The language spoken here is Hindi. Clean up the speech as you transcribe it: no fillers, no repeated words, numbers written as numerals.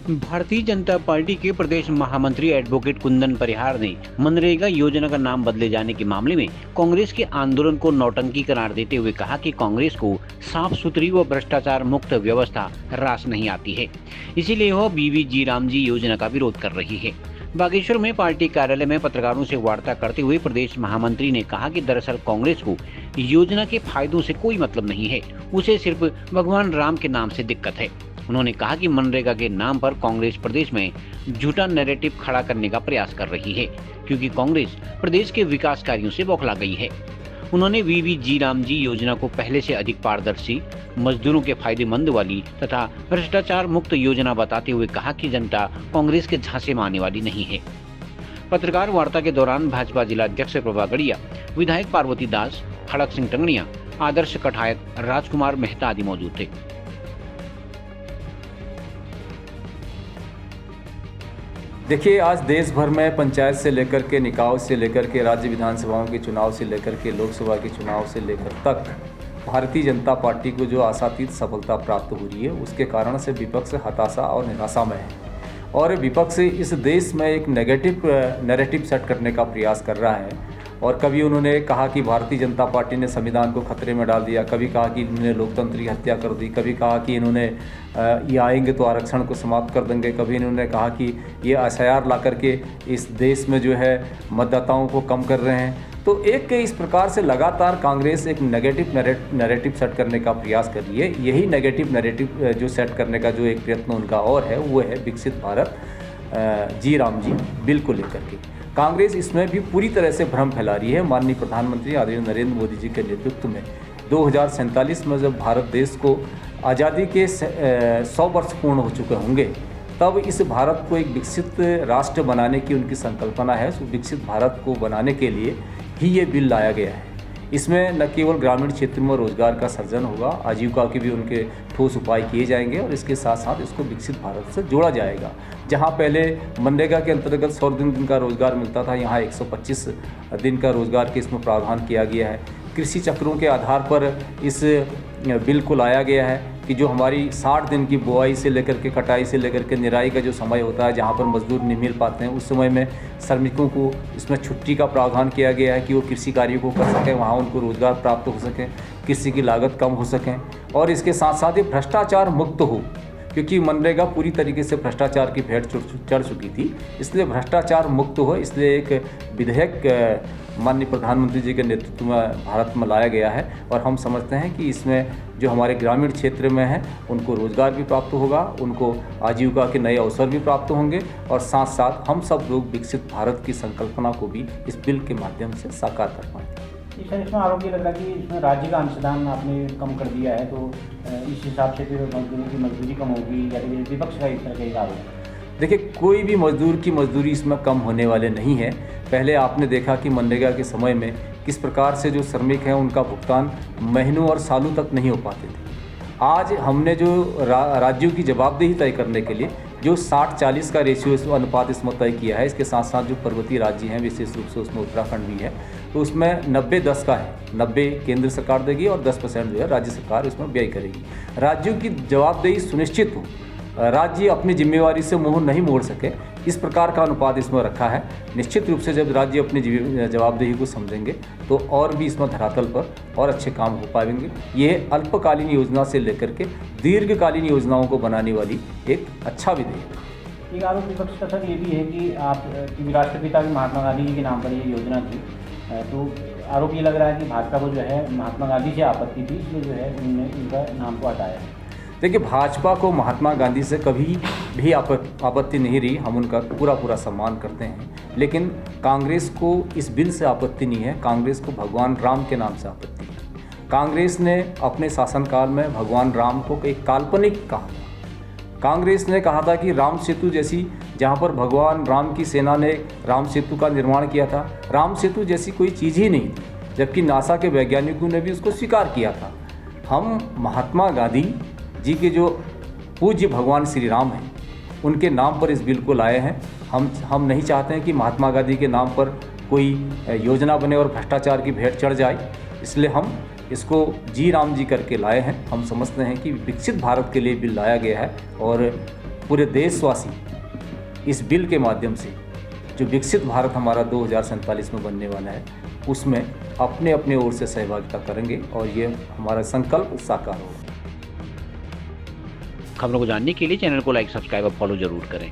भारतीय जनता पार्टी के प्रदेश महामंत्री एडवोकेट कुंदन परिहार ने मनरेगा योजना का नाम बदले जाने के मामले में कांग्रेस के आंदोलन को नौटंकी करार देते हुए कहा कि कांग्रेस को साफ सुथरी व भ्रष्टाचार मुक्त व्यवस्था रास नहीं आती है, इसीलिए वह बीवी रामजी योजना का विरोध कर रही है। बागेश्वर में पार्टी कार्यालय में पत्रकारों से वार्ता करते हुए प्रदेश महामंत्री ने कहा कि दरअसल कांग्रेस को योजना के फायदों से कोई मतलब नहीं है, उसे सिर्फ भगवान राम के नाम से दिक्कत है। उन्होंने कहा कि मनरेगा के नाम पर कांग्रेस प्रदेश में झूठा नैरेटिव खड़ा करने का प्रयास कर रही है, क्योंकि कांग्रेस प्रदेश के विकास कार्यों से बौखला गई है। उन्होंने बीवी रामजी योजना को पहले से अधिक पारदर्शी, मजदूरों के फायदेमंद वाली तथा भ्रष्टाचार मुक्त योजना बताते हुए कहा कि जनता कांग्रेस के झांसे में आने वाली नहीं है। पत्रकार वार्ता के दौरान भाजपा जिला अध्यक्ष प्रभा गढ़िया, विधायक पार्वती दास, खड़क सिंह टंगड़िया, आदर्श कठायत, राजकुमार मेहता आदि मौजूद थे। देखिए, आज देश भर में पंचायत से लेकर के निकाय से लेकर के राज्य विधानसभाओं के चुनाव से लेकर के लोकसभा के चुनाव से लेकर तक भारतीय जनता पार्टी को जो आशातीत सफलता प्राप्त हो रही है, उसके कारण से विपक्ष हताशा और निराशा में है और विपक्ष इस देश में एक नेगेटिव नैरेटिव सेट करने का प्रयास कर रहा है। और कभी उन्होंने कहा कि भारतीय जनता पार्टी ने संविधान को खतरे में डाल दिया, कभी कहा कि इन्होंने लोकतंत्र की हत्या कर दी, कभी कहा कि इन्होंने ये आएंगे तो आरक्षण को समाप्त कर देंगे, कभी इन्होंने कहा कि ये एसआईआर ला करके इस देश में जो है मतदाताओं को कम कर रहे हैं। तो एक इस प्रकार से लगातार कांग्रेस एक नेगेटिव नैरेटिव सेट करने का प्रयास कर रही है। यही नेगेटिव नैरेटिव जो सेट करने का जो एक प्रयत्न उनका और है, वो है विकसित भारत राम जी बिल को लेकर के। कांग्रेस इसमें भी पूरी तरह से भ्रम फैला रही है। माननीय प्रधानमंत्री आदरणीय नरेंद्र मोदी जी के नेतृत्व में 2047 में जब भारत देश को आज़ादी के 100 वर्ष पूर्ण हो चुके होंगे, तब इस भारत को एक विकसित राष्ट्र बनाने की उनकी संकल्पना है। उस विकसित भारत को बनाने के लिए ही ये बिल लाया गया है। इसमें न केवल ग्रामीण क्षेत्र में रोजगार का सृजन होगा, आजीविका के भी उनके ठोस उपाय किए जाएंगे और इसके साथ साथ इसको विकसित भारत से जोड़ा जाएगा। जहां पहले मनरेगा के अंतर्गत 100 दिन का रोजगार मिलता था, यहां 125 दिन का रोजगार के इसमें प्रावधान किया गया है। कृषि चक्रों के आधार पर इस बिल को लाया गया है कि जो हमारी 60 दिन की बुआई से लेकर के कटाई से लेकर के निराई का जो समय होता है, जहाँ पर मजदूर नहीं मिल पाते हैं, उस समय में श्रमिकों को इसमें छुट्टी का प्रावधान किया गया है कि वो कृषि कार्यों को कर सकें, वहाँ उनको रोजगार प्राप्त हो सके, कृषि की लागत कम हो सकें और इसके साथ साथ ये भ्रष्टाचार मुक्त हो, क्योंकि मनरेगा पूरी तरीके से भ्रष्टाचार की भेंट चढ़ चुकी थी। इसलिए भ्रष्टाचार मुक्त हो, इसलिए एक विधेयक माननीय प्रधानमंत्री जी के नेतृत्व में भारत में लाया गया है और हम समझते हैं कि इसमें जो हमारे ग्रामीण क्षेत्र में हैं उनको रोजगार भी प्राप्त होगा, उनको आजीविका के नए अवसर भी प्राप्त होंगे और साथ साथ हम सब लोग विकसित भारत की संकल्पना को भी इस बिल के माध्यम से साकार कर पाएंगे। सर, इसमें आरोप ये लग रहा है कि इसमें राज्य का अंशदान आपने कम कर दिया है, तो इस हिसाब से फिर मजदूरों की मजदूरी कम होगी या विपक्ष का इस तरह का आरोप? देखिए, कोई भी मजदूर की मजदूरी इसमें कम होने वाले नहीं है। पहले आपने देखा कि मनरेगा के समय में किस प्रकार से जो श्रमिक हैं उनका भुगतान महीनों और सालों तक नहीं हो पाते थे। आज हमने जो राज्यों की जवाबदेही तय करने के लिए जो 60-40 का रेशियो अनुपात इसमें तय किया है, इसके साथ साथ जो पर्वतीय राज्य हैं, विशेष रूप से उसमें उत्तराखंड भी है, तो उसमें 90-10 का है। 90 केंद्र सरकार देगी और 10% जो है राज्य सरकार इसमें व्यय करेगी। राज्यों की जवाबदेही सुनिश्चित हो, राज्य अपनी जिम्मेवारी से मुंह नहीं मोड़ सके, इस प्रकार का अनुपात इसमें रखा है। निश्चित रूप से जब राज्य अपनी जवाबदेही को समझेंगे तो और भी इसमें धरातल पर और अच्छे काम हो पाएंगे। ये अल्पकालीन योजना से लेकर के दीर्घकालीन योजनाओं को बनाने वाली एक अच्छा विधेयक है। एक आरोप विपक्ष का सर ये भी है कि आप राष्ट्रपिता महात्मा गांधी जी के नाम पर ये योजना थी, तो आरोप ये लग रहा है कि भाजपा को जो है महात्मा गांधी से आपत्ति थी, इसलिए जो है उन्होंने इनका नाम को हटाया है। देखिए, भाजपा को महात्मा गांधी से कभी भी आपत्ति नहीं रही, हम उनका पूरा सम्मान करते हैं, लेकिन कांग्रेस को इस बिल से आपत्ति नहीं है। कांग्रेस को भगवान राम के नाम से आपत्ति है। कांग्रेस ने अपने शासनकाल में भगवान राम को एक काल्पनिक कहा। कांग्रेस ने कहा था कि राम सेतु जैसी, जहाँ पर भगवान राम की सेना ने राम सेतु का निर्माण किया था, राम सेतु जैसी कोई चीज़ ही नहीं थी, जबकि नासा के वैज्ञानिकों ने भी उसको स्वीकार किया था। हम महात्मा गांधी जी के जो पूज्य भगवान श्री राम हैं, उनके नाम पर इस बिल को लाए हैं। हम नहीं चाहते हैं कि महात्मा गांधी के नाम पर कोई योजना बने और भ्रष्टाचार की भेंट चढ़ जाए, इसलिए हम इसको राम जी करके लाए हैं। हम समझते हैं कि विकसित भारत के लिए बिल लाया गया है और पूरे देशवासी इस बिल के माध्यम से जो विकसित भारत हमारा 2047 में बनने वाला है उसमें अपने अपने ओर से सहभागिता करेंगे और ये हमारा संकल्प साकार होगा। खबरों को जानने के लिए चैनल को लाइक, सब्सक्राइब और फॉलो जरूर करें।